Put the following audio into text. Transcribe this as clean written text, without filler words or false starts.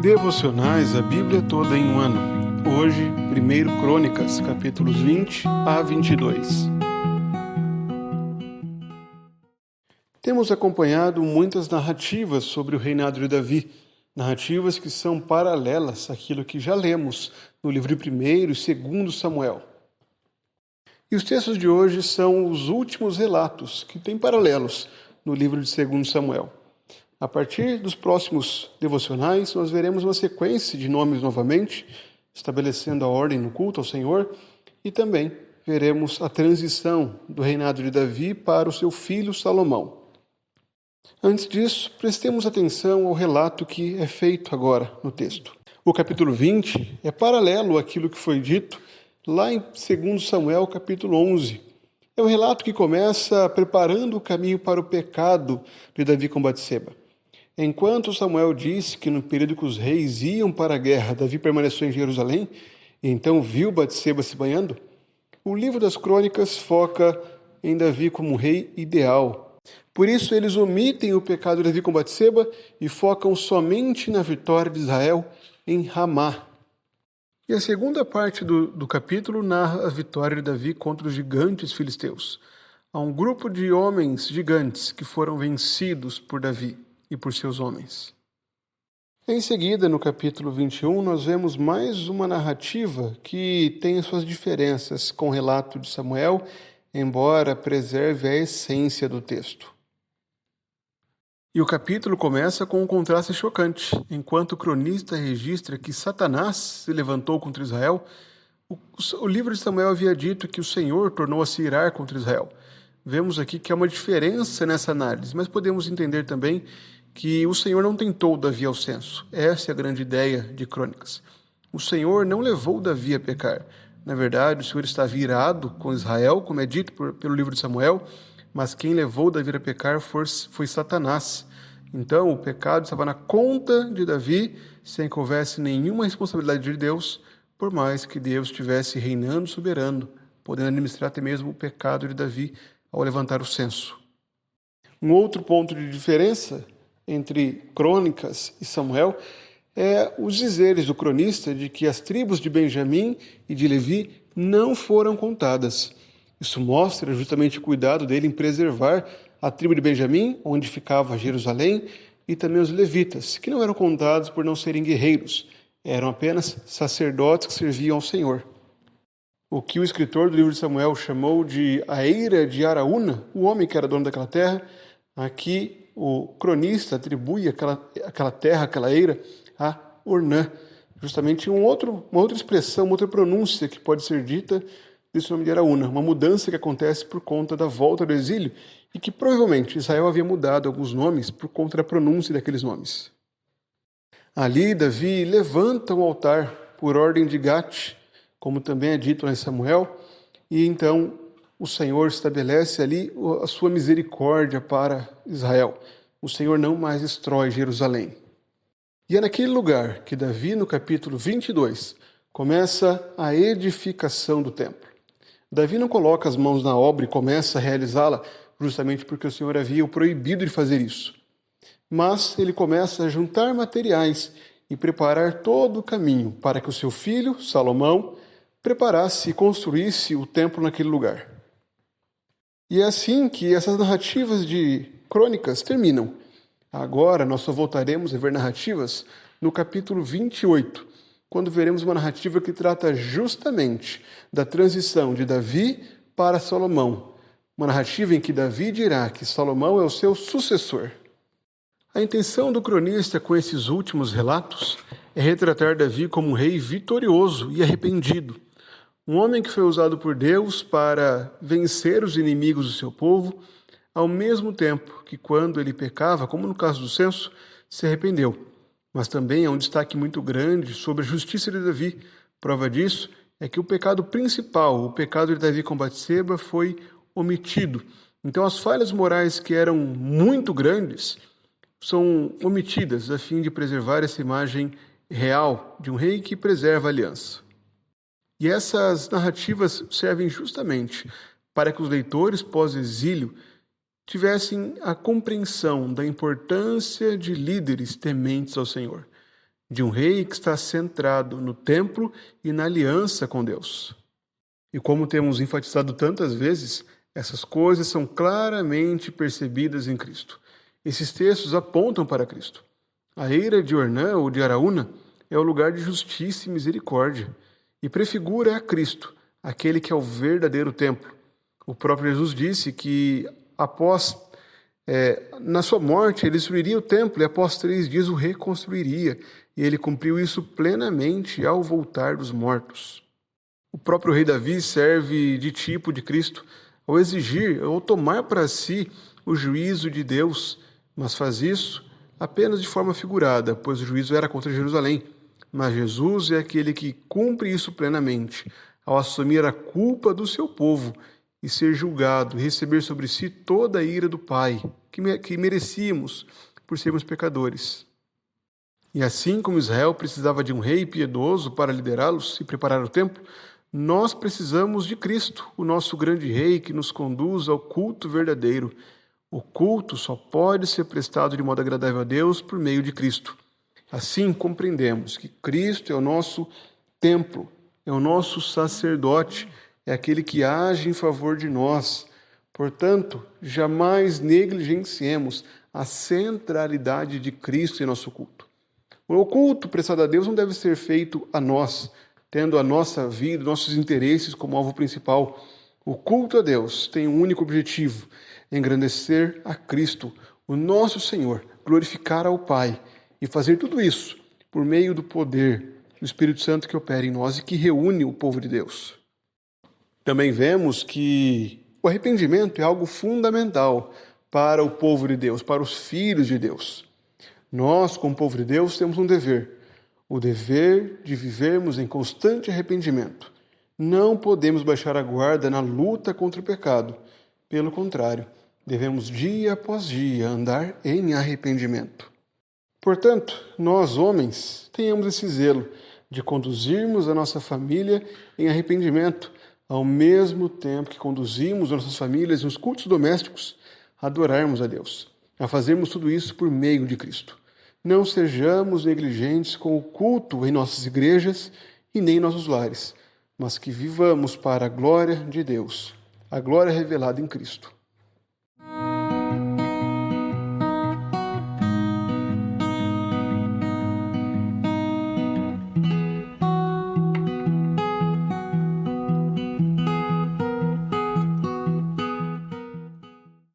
Devocionais, a Bíblia toda em um ano. Hoje, 1 Crônicas, capítulos 20 a 22. Temos acompanhado muitas narrativas sobre o reinado de Davi, narrativas que são paralelas àquilo que já lemos no livro de 1 e 2 Samuel. E os textos de hoje são os últimos relatos que têm paralelos no livro de 2 Samuel. A partir dos próximos devocionais, nós veremos uma sequência de nomes novamente, estabelecendo a ordem no culto ao Senhor, e também veremos a transição do reinado de Davi para o seu filho Salomão. Antes disso, prestemos atenção ao relato que é feito agora no texto. O capítulo 20 é paralelo àquilo que foi dito lá em 2 Samuel, capítulo 11. É um relato que começa preparando o caminho para o pecado de Davi com Batseba. Enquanto Samuel disse que no período que os reis iam para a guerra, Davi permaneceu em Jerusalém, e então viu Batseba se banhando, o livro das crônicas foca em Davi como um rei ideal. Por isso eles omitem o pecado de Davi com Batseba e focam somente na vitória de Israel em Ramá. E a segunda parte do capítulo narra a vitória de Davi contra os gigantes filisteus. Há um grupo de homens gigantes que foram vencidos por Davi e por seus homens. Em seguida, no capítulo 21, nós vemos mais uma narrativa que tem suas diferenças com o relato de Samuel, embora preserve a essência do texto. E o capítulo começa com um contraste chocante. Enquanto o cronista registra que Satanás se levantou contra Israel, o livro de Samuel havia dito que o Senhor tornou a se irar contra Israel. Vemos aqui que há uma diferença nessa análise, mas podemos entender também que o Senhor não tentou Davi ao censo. Essa é a grande ideia de Crônicas. O Senhor não levou Davi a pecar. Na verdade, o Senhor estava irado com Israel, como é dito pelo livro de Samuel, mas quem levou Davi a pecar foi Satanás. Então, o pecado estava na conta de Davi, sem que houvesse nenhuma responsabilidade de Deus, por mais que Deus estivesse reinando soberano, podendo administrar até mesmo o pecado de Davi ao levantar o censo. Um outro ponto de diferença entre Crônicas e Samuel é os dizeres do cronista de que as tribos de Benjamim e de Levi não foram contadas. Isso mostra justamente o cuidado dele em preservar a tribo de Benjamim, onde ficava Jerusalém, e também os levitas, que não eram contados por não serem guerreiros, eram apenas sacerdotes que serviam ao Senhor. O que o escritor do livro de Samuel chamou de a eira de Araúna, o homem que era dono daquela terra, aqui o cronista atribui aquela terra, aquela eira, a Ornã. Justamente uma outra expressão, uma outra pronúncia que pode ser dita desse nome de Araúna, uma mudança que acontece por conta da volta do exílio e que provavelmente Israel havia mudado alguns nomes por conta da pronúncia daqueles nomes. Ali, Davi levanta um altar por ordem de Gate, como também é dito lá em Samuel, e então o Senhor estabelece ali a sua misericórdia para Israel. O Senhor não mais destrói Jerusalém. E é naquele lugar que Davi, no capítulo 22, começa a edificação do templo. Davi não coloca as mãos na obra e começa a realizá-la justamente porque o Senhor havia o proibido de fazer isso. Mas ele começa a juntar materiais e preparar todo o caminho para que o seu filho, Salomão, preparasse e construísse o templo naquele lugar. E é assim que essas narrativas de Crônicas terminam. Agora nós só voltaremos a ver narrativas no capítulo 28, quando veremos uma narrativa que trata justamente da transição de Davi para Salomão. Uma narrativa em que Davi dirá que Salomão é o seu sucessor. A intenção do cronista com esses últimos relatos é retratar Davi como um rei vitorioso e arrependido. Um homem que foi usado por Deus para vencer os inimigos do seu povo, ao mesmo tempo que quando ele pecava, como no caso do censo, se arrependeu. Mas também há um destaque muito grande sobre a justiça de Davi. Prova disso é que o pecado principal, o pecado de Davi com Batseba, foi omitido. Então as falhas morais que eram muito grandes são omitidas a fim de preservar essa imagem real de um rei que preserva a aliança. E essas narrativas servem justamente para que os leitores pós-exílio tivessem a compreensão da importância de líderes tementes ao Senhor. de um rei que está centrado no templo e na aliança com Deus. E como temos enfatizado tantas vezes, essas coisas são claramente percebidas em Cristo. Esses textos apontam para Cristo. A eira de Ornã ou de Araúna é o lugar de justiça e misericórdia e prefigura a Cristo, aquele que é o verdadeiro templo. O próprio Jesus disse que na sua morte ele destruiria o templo e após 3 dias o reconstruiria, e ele cumpriu isso plenamente ao voltar dos mortos. O próprio rei Davi serve de tipo de Cristo ao exigir ou tomar para si o juízo de Deus, mas faz isso apenas de forma figurada, pois o juízo era contra Jerusalém. Mas Jesus é aquele que cumpre isso plenamente, ao assumir a culpa do seu povo e ser julgado e receber sobre si toda a ira do Pai, que merecíamos por sermos pecadores. E assim como Israel precisava de um rei piedoso para liderá-los e preparar o templo, nós precisamos de Cristo, o nosso grande rei que nos conduz ao culto verdadeiro. O culto só pode ser prestado de modo agradável a Deus por meio de Cristo. Assim compreendemos que Cristo é o nosso templo, é o nosso sacerdote, é aquele que age em favor de nós. Portanto, jamais negligenciemos a centralidade de Cristo em nosso culto. O culto prestado a Deus não deve ser feito a nós, tendo a nossa vida, nossos interesses como alvo principal. O culto a Deus tem um único objetivo: engrandecer a Cristo, o nosso Senhor, glorificar ao Pai e fazer tudo isso por meio do poder do Espírito Santo que opera em nós e que reúne o povo de Deus. Também vemos que o arrependimento é algo fundamental para o povo de Deus, para os filhos de Deus. Nós, como povo de Deus, temos um dever: o dever de vivermos em constante arrependimento. Não podemos baixar a guarda na luta contra o pecado. Pelo contrário, devemos dia após dia andar em arrependimento. Portanto, nós, homens, tenhamos esse zelo de conduzirmos a nossa família em arrependimento, ao mesmo tempo que conduzimos as nossas famílias nos cultos domésticos a adorarmos a Deus, a fazermos tudo isso por meio de Cristo. Não sejamos negligentes com o culto em nossas igrejas e nem em nossos lares, mas que vivamos para a glória de Deus, a glória revelada em Cristo.